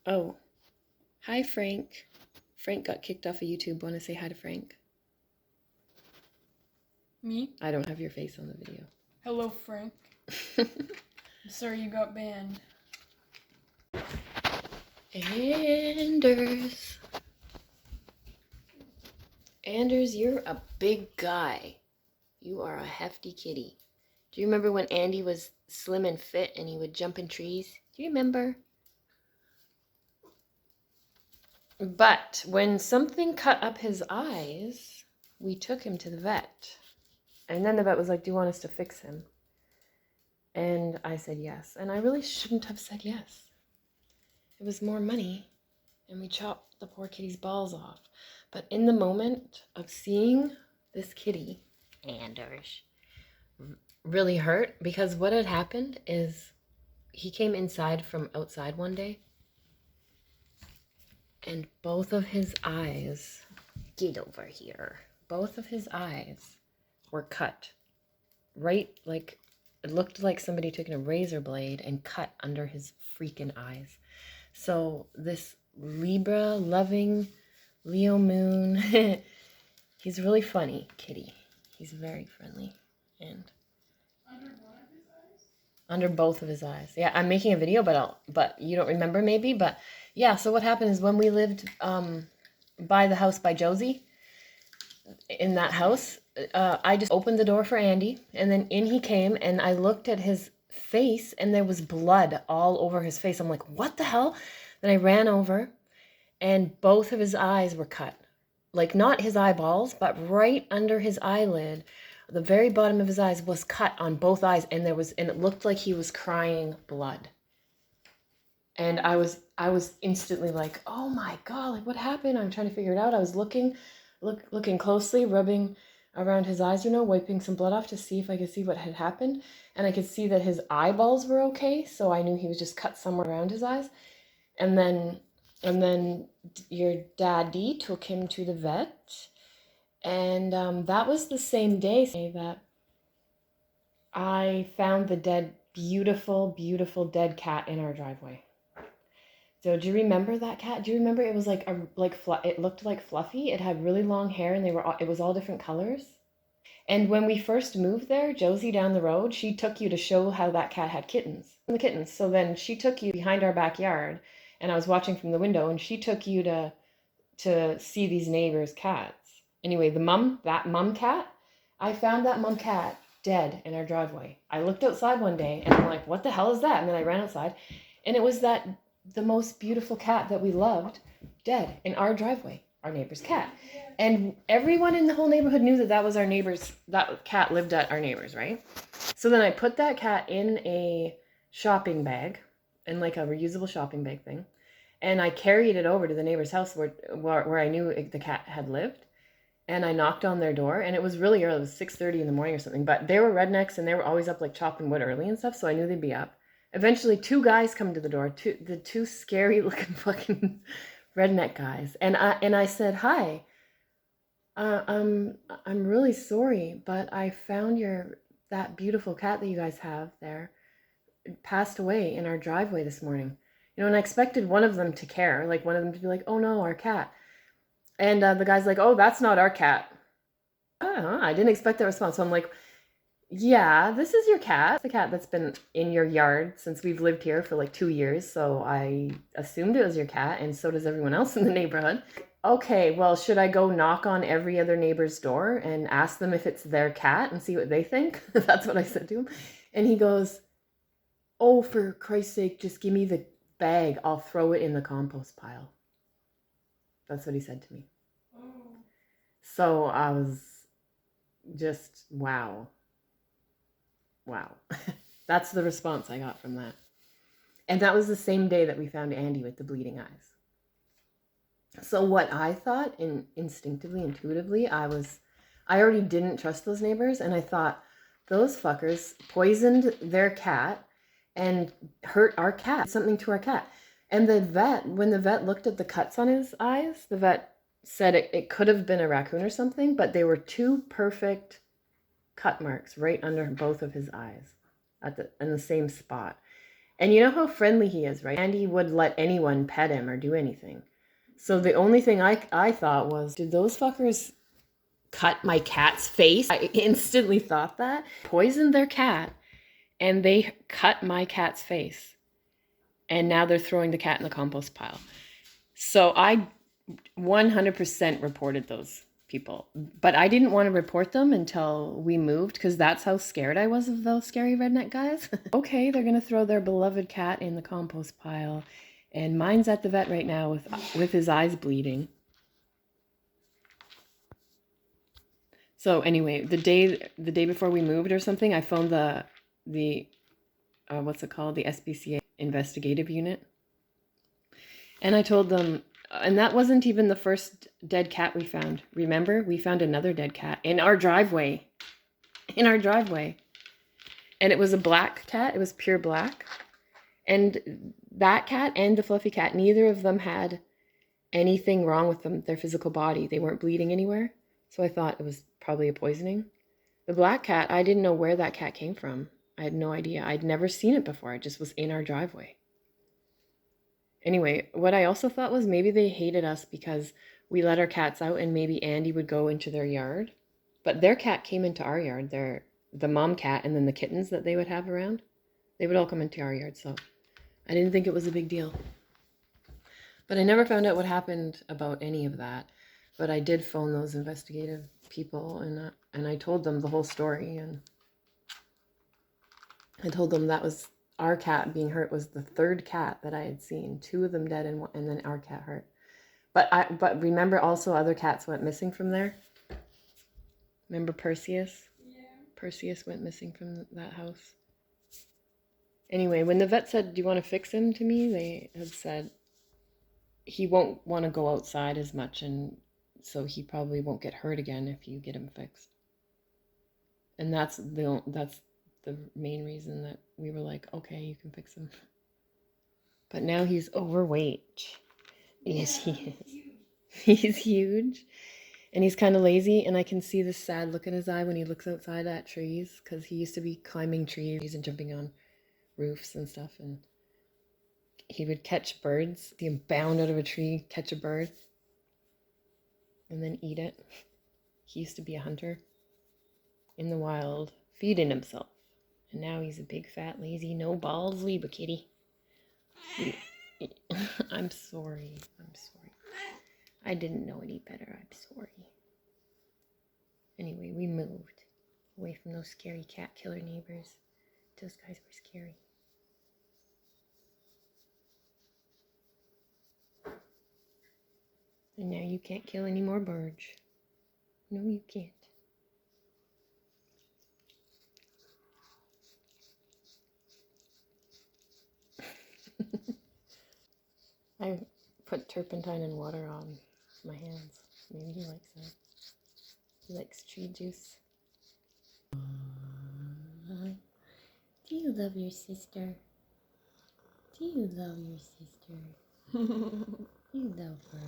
Oh, hi, Frank. Frank got kicked off of YouTube. Want to say hi to Frank? Me? I don't have your face on the video. Hello, Frank. I'm sorry you got banned. Anders. Anders, you're a big guy. You are a hefty kitty. Do you remember when Andy was slim and fit and he would jump in trees? Do you remember? But when something cut up his eyes, we took him to the vet. And then the vet was like, do you want us to fix him? And I said yes. And I really shouldn't have said yes. It was more money. And we chopped the poor kitty's balls off. But in the moment of seeing this kitty, Anders, really hurt, because what had happened is he came inside from outside one day and both of his eyes, get over here, both of his eyes were cut. Right, like, it looked like somebody took a razor blade and cut under his freaking eyes. So this Libra loving Leo moon, he's really funny, kitty. He's very friendly. And under both of his eyes. Yeah, I'm making a video, but you don't remember maybe. But yeah, so what happened is when we lived by the house by Josie, in that house, I just opened the door for Andy, and then in he came, and I looked at his face, and there was blood all over his face. I'm like, what the hell? Then I ran over, and both of his eyes were cut. Like, not his eyeballs, but right under his eyelid, the very bottom of his eyes was cut on both eyes, and it looked like he was crying blood. And I was instantly like, oh my God, like, what happened? I'm trying to figure it out. I was looking closely, rubbing around his eyes, wiping some blood off to see if I could see what had happened. And I could see that his eyeballs were okay, so I knew he was just cut somewhere around his eyes. And then your daddy took him to the vet. And that was the same day that I found the dead, beautiful, beautiful dead cat in our driveway. So do you remember that cat? Do you remember it was it looked like Fluffy? It had really long hair and it was all different colors. And when we first moved there, Josie down the road, she took you to show how that cat had kittens. So then she took you behind our backyard, and I was watching from the window, and she took you to see these neighbors' cats. Anyway, that mum cat, I found that mum cat dead in our driveway. I looked outside one day and I'm like, what the hell is that? And then I ran outside, and it was the most beautiful cat that we loved dead in our driveway, our neighbor's cat. And everyone in the whole neighborhood knew that was our neighbor's, that cat lived at our neighbor's, right? So then I put that cat in a shopping bag, in like a reusable shopping bag thing. And I carried it over to the neighbor's house where I knew the cat had lived. And I knocked on their door, and it was really early. It was 6:30 in the morning or something. But they were rednecks, and they were always up like chopping wood early and stuff, so I knew they'd be up. Eventually, two guys come to the door, the two scary looking fucking redneck guys. And I said, hi, I'm really sorry, but I found that beautiful cat that you guys have there passed away in our driveway this morning. And I expected one of them to care, like one of them to be like, oh no, our cat. And the guy's like, oh, that's not our cat. I didn't expect that response. So I'm like, yeah, this is your cat. The cat that's been in your yard since we've lived here for like 2 years. So I assumed it was your cat, and so does everyone else in the neighborhood. Okay, well, should I go knock on every other neighbor's door and ask them if it's their cat and see what they think? That's what I said to him. And he goes, oh, for Christ's sake, just give me the bag. I'll throw it in the compost pile. That's what he said to me. So I was just, wow. That's the response I got from that. And that was the same day that we found Andy with the bleeding eyes. So what I thought, instinctively, intuitively, I already didn't trust those neighbors, and I thought, those fuckers poisoned their cat and hurt our cat, something to our cat. And when the vet looked at the cuts on his eyes, the vet said it could have been a raccoon or something, but they were two perfect cut marks right under both of his eyes in the same spot. And you know how friendly he is, right? Andy would let anyone pet him or do anything. So the only thing I thought was, did those fuckers cut my cat's face? I instantly thought that. Poisoned their cat, and they cut my cat's face. And now they're throwing the cat in the compost pile. So I 100% reported those people. But I didn't want to report them until we moved, because that's how scared I was of those scary redneck guys. Okay, they're going to throw their beloved cat in the compost pile. And mine's at the vet right now with his eyes bleeding. So anyway, the day before we moved or something, I phoned the what's it called? The SPCA investigative unit. And I told them, and that wasn't even the first dead cat we found. Remember, we found another dead cat in our driveway. In our driveway. And it was a black cat. It was pure black. And that cat and the fluffy cat, neither of them had anything wrong with them, their physical body. They weren't bleeding anywhere. So I thought it was probably a poisoning. The black cat, I didn't know where that cat came from. I had no idea. I'd never seen it before. It just was in our driveway. Anyway, what I also thought was maybe they hated us because we let our cats out and maybe Andy would go into their yard. But their cat came into our yard. The mom cat and then the kittens that they would have around, they would all come into our yard. So I didn't think it was a big deal. But I never found out what happened about any of that. But I did phone those investigative people and I told them the whole story. And I told them that was our cat being hurt was the third cat that I had seen. 2 of them dead and then our cat hurt. But remember also other cats went missing from there? Remember Perseus? Yeah. Perseus went missing from that house. Anyway, when the vet said, do you want to fix him to me? They had said he won't want to go outside as much, and so he probably won't get hurt again if you get him fixed. And that's the main reason that we were like, okay, you can fix him. But now he's overweight. Yes, he is. He's huge. And he's kind of lazy, and I can see the sad look in his eye when he looks outside at trees, because he used to be climbing trees and jumping on roofs and stuff, and he would catch birds. See him bound out of a tree, catch a bird, and then eat it. He used to be a hunter in the wild, feeding himself. And now he's a big, fat, lazy, no balls weeber kitty. I'm sorry. I'm sorry. I didn't know any better. I'm sorry. Anyway, we moved away from those scary cat killer neighbors. Those guys were scary. And now you can't kill any more birds. No, you can't. I put turpentine and water on my hands. Maybe he likes that. He likes tree juice. Do you love your sister? Do you love your sister? You love her.